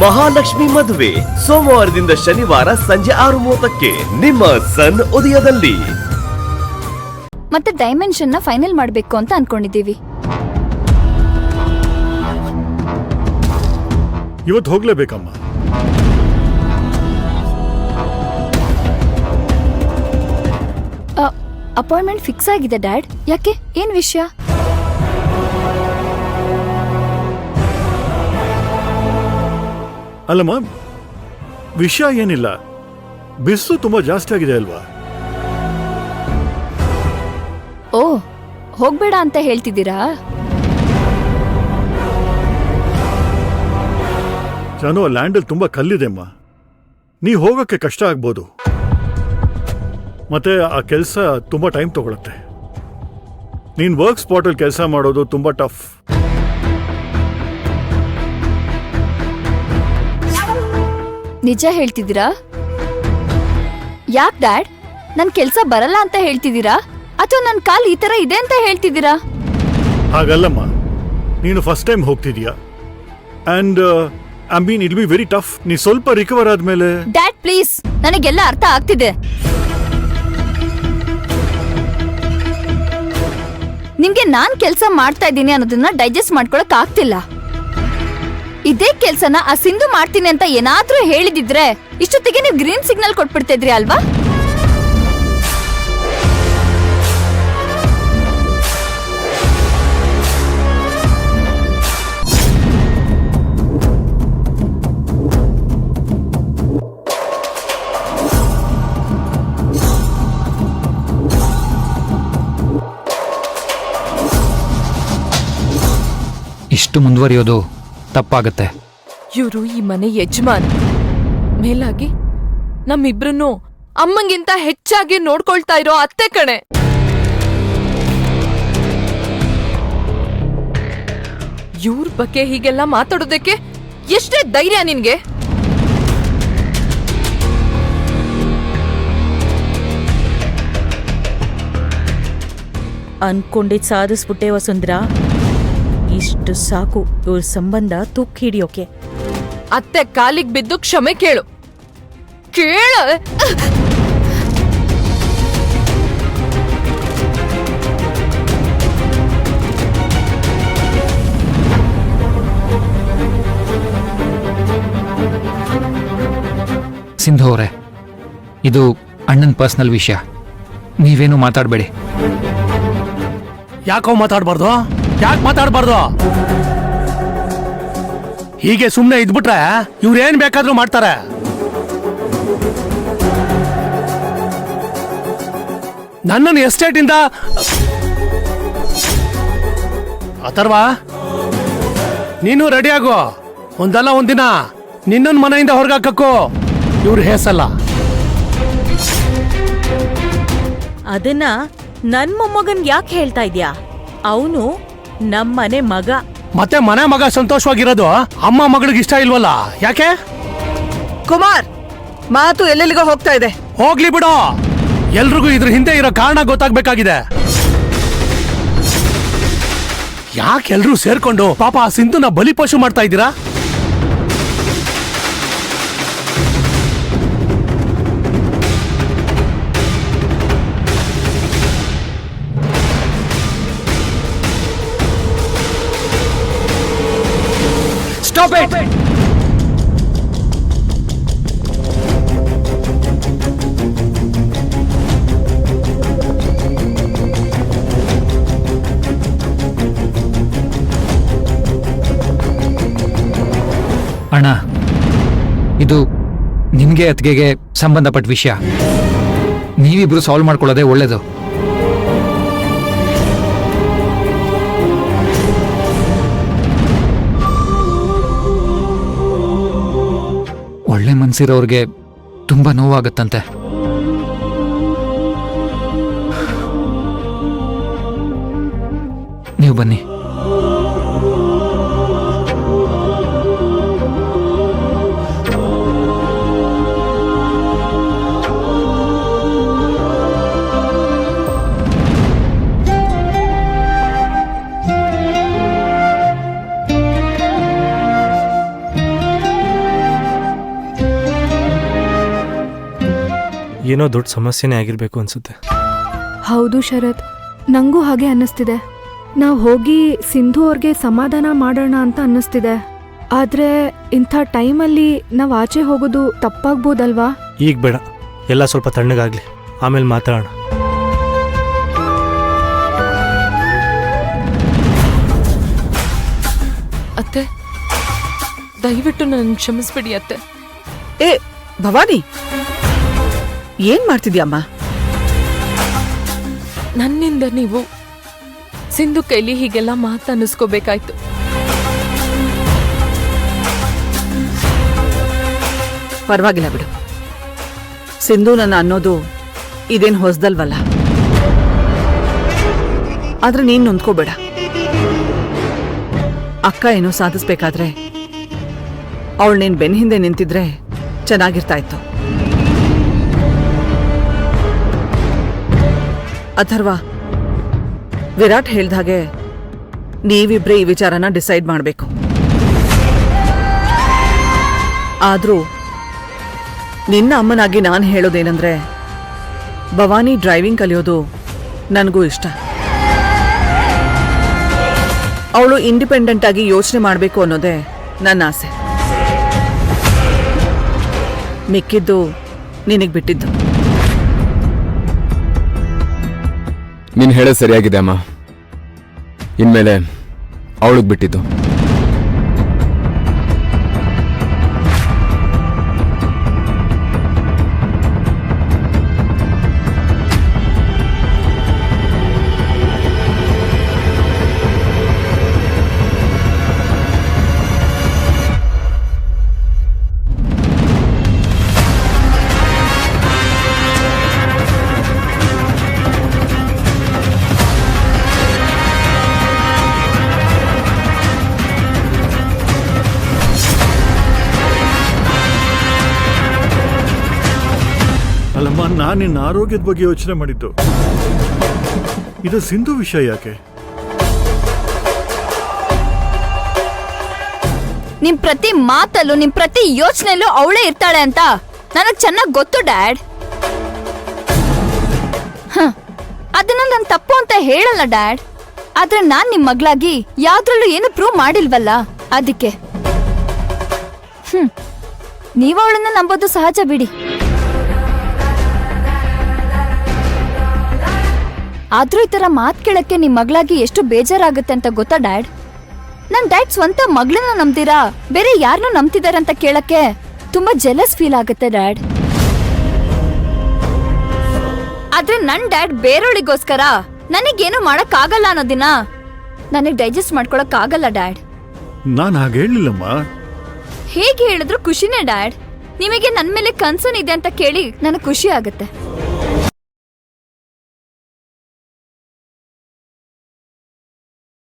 ಮಹಾಲಕ್ಷ್ಮಿ ಮದುವೆ ಸೋಮವಾರದಿಂದ ಶನಿವಾರ ಸಂಜೆ 6:30ಕ್ಕೆ ನಿಮ್ಮ ಸನ್ ಉದಯದಲ್ಲಿ. ಮತ್ತೆ ಡೈಮೆನ್ಷನ್ ನ ಫೈನಲ್ ಮಾಡ್ಬೇಕು ಅಂತ ಅನ್ಕೊಂಡಿದೀವಿ. ಇವತ್ತು ಹೋಗ್ಲೇಬೇಕಮ್ಮ. ಅಪಾಯಿಂಟ್ಮೆಂಟ್ ಫಿಕ್ಸ್ ಆಗಿದೆ ಡ್ಯಾಡ್. ಯಾಕೆ, ಏನ್ ವಿಷಯ? ಅಲ್ಲಮ್ಮ, ವಿಷಯ ಏನಿಲ್ಲ. ಬಿಸಿಲು ತುಂಬಾ ಜಾಸ್ತಿ ಆಗಿದೆ ಅಲ್ವಾ? ಓ, ಹೋಗ್ಬೇಡ ಅಂತ ಹೇಳ್ತಿದ್ದೀರಾ? ಜಾನು, ಆ ಲ್ಯಾಂಡಲ್ಲಿ ತುಂಬಾ ಕಲ್ಲಿದೆ ಅಮ್ಮ. ನೀ ಹೋಗಕ್ಕೆ ಕಷ್ಟ ಆಗ್ಬೋದು. ಮತ್ತೆ ಆ ಕೆಲಸ ತುಂಬಾ ಟೈಮ್ ತಗೊಳುತ್ತೆ. ನೀನ್ ವರ್ಕ್ ಸ್ಪಾಟಲ್ಲಿ ಕೆಲಸ ಮಾಡೋದು ತುಂಬಾ ಟಫ್. ನಿಜ ಹೇಳ್ತಿದ್ದೀರಾ? ಯಾಕ್ ಡ್ಯಾಡ್, ನನ್ ಕೆಲ್ಸ ಬರಲ್ಲ ಅಂತ ಹೇಳ್ತಿದ್ದೀರಾ ಅಥವಾ ನನ್ ಕಾಲ್ ಈ ತರ ಇದೆ ಅಂತ ಹೇಳ್ತಿದ್ದೀರಾ? ಹಾಗಲ್ಲಮ್ಮ, ನೀನು ಫಸ್ಟ್ ಟೈಮ್ ಹೋಗ್ತಿದೀಯಾ. And I mean it be very tough. ನೀ ಸ್ವಲ್ಪ ರಿಕವರ್ ಆದ್ಮೇಲೆ. ಡ್ಯಾಡ್ ಪ್ಲೀಸ್, ನನಗೆಲ್ಲ ಅರ್ಥ ಆಗ್ತಿದೆ. ನಿಮ್ಗೆ ನಾನ್ ಕೆಲ್ಸ ಮಾಡ್ತಾ ಇದ್ದೀನಿ ಅನ್ನೋದನ್ನ ಡೈಜೆಸ್ಟ್ ಮಾಡ್ಕೊಳಕ್ ಆಗ್ತಿಲ್ಲ. ಇದೇ ಕೆಲ್ಸನ ಆ ಸಿಂಧು ಮಾಡ್ತೀನಿ ಅಂತ ಏನಾದ್ರೂ ಹೇಳಿದಿದ್ರೆ ಇಷ್ಟೊತ್ತಿಗೆ ನೀವು ಗ್ರೀನ್ ಸಿಗ್ನಲ್ ಕೊಟ್ಬಿಡ್ತಾ ಇದ್ರಿ ಅಲ್ವಾ? ಇಷ್ಟು ಮುಂದುವರಿಯೋದು ತಪ್ಪಾಗತ್ತೆ. ಇವರು ಈ ಮನೆ ಯಜಮಾನ್, ಮೇಲಾಗಿ ನಮ್ಮಿಬ್ರನ್ನು ಅಮ್ಮಂಗಿಂತ ಹೆಚ್ಚಾಗಿ ನೋಡ್ಕೊಳ್ತಾ ಇರೋ ಅತ್ತೆ ಕಣೆ. ಇವ್ರ ಬಗ್ಗೆ ಹೀಗೆಲ್ಲ ಮಾತಾಡೋದಕ್ಕೆ ಎಷ್ಟೇ ಧೈರ್ಯ ನಿನ್ಗೆ? ಅನ್ಕೊಂಡಿದ್ ಸಾಧಿಸ್ಬಿಟ್ಟೆ ವಸುಂಧರಾ. ಇಷ್ಟು ಸಾಕು ಇವ್ರ ಸಂಬಂಧ ತುಕ್ ಹಿಡಿಯೋಕೆ. ಅತ್ತೆ ಕಾಲಿಗೆ ಬಿದ್ದು ಕ್ಷಮೆ ಕೇಳು. ಸಿಂಧು ಅವರೇ, ಇದು ಅಣ್ಣನ ಪರ್ಸನಲ್ ವಿಷಯ. ನೀವೇನು ಮಾತಾಡಬೇಡಿ. ಯಾಕೋ ಮಾತಾಡ್ಬಾರ್ದು? ಯಾಕೆ ಮಾತಾಡ್ಬಾರ್ದು? ಹೀಗೆ ಸುಮ್ನೆ ಇದ್ಬಿಟ್ರೆ ಇವ್ರೇನ್ ಬೇಕಾದ್ರೂ ಮಾಡ್ತಾರೆ. ನನ್ನನ್ನು ಎಸ್ಟೇಟ್ ಇಂದ ಅಥರ್ವ, ನೀನು ರೆಡಿ ಆಗೋ. ಒಂದಲ್ಲ ಒಂದಿನ ನಿನ್ನನ್ ಮನೆಯಿಂದ ಹೊರಗಾಕಕ್ಕೂ ಇವ್ರು ಹೇಸಲ್ಲ. ಅದನ್ನ ನನ್ ಮೊಮ್ಮಗನ್ ಯಾಕೆ ಹೇಳ್ತಾ ಇದ್ಯಾ? ಅವನು ನಮ್ಮನೆ ಮಗ. ಮತ್ತೆ ಮನೆ ಮಗ ಸಂತೋಷವಾಗಿರೋದು ಅಮ್ಮ ಮಗಳಿಗೆ ಇಷ್ಟ ಇಲ್ವಲ್ಲ? ಯಾಕೆ? ಕುಮಾರ್, ಮಾತು ಎಲ್ಲೆಲ್ಲಿಗೋ ಹೋಗ್ತಾ ಇದೆ. ಹೋಗ್ಲಿ ಬಿಡು. ಎಲ್ರಿಗೂ ಇದ್ರ ಹಿಂದೆ ಇರೋ ಕಾರಣ ಗೊತ್ತಾಗ್ಬೇಕಾಗಿದೆ. ಯಾಕೆಲ್ರೂ ಸೇರ್ಕೊಂಡು ಪಾಪ ಆ ಸಿಂಧುನ ಬಲಿಪಶು ಮಾಡ್ತಾ ಇದ್ದೀರಾ? Stop it! ಅಣ್ಣ, ಇದು ನಿಮ್ಗೆ ಅತ್ತಿಗೆಗೆ ಸಂಬಂಧಪಟ್ಟ ವಿಷಯ. ನೀವಿಬ್ರು ಸಾಲ್ವ್ ಮಾಡ್ಕೊಳ್ಳೋದೇ ಒಳ್ಳೇದು. ಒಳ್ಳೆ ಮನ್ಸಿರೋರ್ಗೆ ತುಂಬಾ ನೋವಾಗತ್ತಂತೆ. ನೀವು ಬನ್ನಿ. ಏನೋ ದೊಡ್ಡ ಸಮಸ್ಯೆನೇ ಆಗಿರ್ಬೇಕು ಅನ್ಸುತ್ತೆ. ಹೌದು ಶರತ್, ನಂಗೂ ಹಾಗೆ ಅನ್ನಿಸ್ತಿದೆ. ನಾವು ಹೋಗಿ ಸಿಂಧು ಅವ್ರಿಗೆ ಸಮಾಧಾನ ಮಾಡೋಣ ಅಂತ ಅನ್ನಿಸ್ತಿದೆ. ಆದ್ರೆ ಇಂಥ ಟೈಮಲ್ಲಿ ನಾವು ಆಚೆ ಹೋಗೋದು ತಪ್ಪಾಗ್ಬೋದಲ್ವಾ? ಈಗ ಬೇಡ, ಎಲ್ಲ ಸ್ವಲ್ಪ ತಣ್ಣಗಾಗ್ಲಿ, ಆಮೇಲೆ ಮಾತಾಡೋಣ. ಅತ್ತೆ, ದಯವಿಟ್ಟು ನನ್ನ ಕ್ಷಮಿಸ್ಬಿಡಿ ಅತ್ತೆ. ಏ ಭವಾನಿ, ಏನ್ ಮಾಡ್ತಿದ್ಯಮ್ಮ? ನನ್ನಿಂದ ನೀವು ಸಿಂಧು ಕೈಲಿ ಹೀಗೆಲ್ಲ ಮಾತನ್ನಿಸ್ಕೋಬೇಕಾಯ್ತು. ಪರವಾಗಿಲ್ಲ ಬಿಡು. ಸಿಂಧು ನನ್ನ ಅನ್ನೋದು ಇದೇನ್ ಹೊಸದಲ್ವಲ್ಲ. ಆದ್ರೆ ನೀನ್ ನೊಂದ್ಕೋಬೇಡ. ಅಕ್ಕ ಏನೋ ಸಾಧಿಸ್ಬೇಕಾದ್ರೆ ಅವಳು ನೀನ್ ಬೆನ್ ಹಿಂದೆ ನಿಂತಿದ್ರೆ ಚೆನ್ನಾಗಿರ್ತಾ ಇತ್ತು. ಅಥರ್ವ, ವಿರಾಟ್ ಹೇಳ್ದಾಗೆ ನೀವಿಬ್ರೇ ಈ ವಿಚಾರನ ಡಿಸೈಡ್ ಮಾಡಬೇಕು. ಆದ್ರೂ ನಿನ್ನ ಅಮ್ಮನಾಗಿ ನಾನು ಹೇಳೋದೇನಂದ್ರೆ, ಭವಾನಿ ಡ್ರೈವಿಂಗ್ ಕಲಿಯೋದು ನನಗೂ ಇಷ್ಟ. ಅವಳು ಇಂಡಿಪೆಂಡೆಂಟ್ ಆಗಿ ಯೋಚನೆ ಮಾಡಬೇಕು ಅನ್ನೋದೇ ನನ್ನ ಆಸೆ. ಮಿಕ್ಕಿದ್ದು ನಿನಗೆ ಬಿಟ್ಟಿದ್ದು. ನೀನು ಹೇಳೋದು ಸರಿಯಾಗಿದೆ ಅಮ್ಮ. ಇನ್ಮೇಲೆ ಅವಳಿಗೆ ಬಿಟ್ಟಿದ್ದು. ಅಲ್ಲಮ್ಮ, ನಾನು ನಿನ್ನ ಆರೋಗ್ಯದ ಬಗ್ಗೆ ಯೋಚನೆ ಮಾಡಿದ್ದು. ಇದು ಸಿಂಧು ವಿಷಯ ಯಾಕೆ? ನಿಮ್ ಪ್ರತಿ ಮಾತಲ್ಲೂ ನಿಮ್ ಪ್ರತಿ ಯೋಚನೆಯಲ್ಲೂ ಅವಳೇ ಇರ್ತಾಳೆ ಅಂತ ನನಗ್ ಚೆನ್ನಾಗ್ ಗೊತ್ತು ಡ್ಯಾಡ್. ಅದನ್ನ ನಾನು ತಪ್ಪು ಅಂತ ಹೇಳಲ್ಲ ಡ್ಯಾಡ್. ಆದ್ರೆ ನಾನ್ ನಿಮ್ ಮಗಳಾಗಿ ಯಾವ್ದ್ರಲ್ಲೂ ಏನು ಪ್ರೂವ್ ಮಾಡಿಲ್ವಲ್ಲ, ಅದಕ್ಕೆ. ನೀವ್ ಅವಳನ್ನ ನಂಬೋದು ಸಹಜ ಬಿಡಿ. ಆದ್ರೂ ಈ ತರ ಮಾತ್ ಕೇಳಕ್ಕೆ ನಿಮ್ ಮಗಳಾಗಿ ಎಷ್ಟು ಬೇಜಾರಾಗುತ್ತೆ ಅಂತ ಗೊತ್ತಾ ಡ್ಯಾಡ್? ನನ್ ಡ್ಯಾಡ್ ಸ್ವಂತ ಮಗಳನ್ನ ನಂಬ್ತೀರಾ ಬೇರೆ ಯಾರನ್ನೂ ನಂಬ್ತಿದಾರೆ ಅಂತ ಕೇಳಕ್ಕೆ ತುಂಬಾ ಜೆಲಸ್ ಫೀಲ್ ಆಗುತ್ತೆ ಡ್ಯಾಡ್. ಆದ್ರೆ ನನ್ ಡ್ಯಾಡ್ ಬೇರೆಯವಳಿಗೋಸ್ಕರ ನನಗೇನು ಮಾಡಕ್ ಆಗಲ್ಲ ಅನ್ನೋದಿನ ನನಗ್ ಡೈಜೆಸ್ಟ್ ಮಾಡ್ಕೊಳಕ್ ಆಗಲ್ಲ ಡ್ಯಾಡ್. ನಾನು ಹಾಗೆ ಹೇಳಿಲ್ಲಮ್ಮ. ಹೇಗೆ ಹೇಳಿದ್ರು ಖುಷಿನೇ ಡ್ಯಾಡ್. ನಿಮಗೆ ನನ್ ಮೇಲೆ ಕನ್ಸರ್ನ್ ಇದೆ ಅಂತ ಕೇಳಿ ನನಗ್ ಖುಷಿ ಆಗುತ್ತೆ.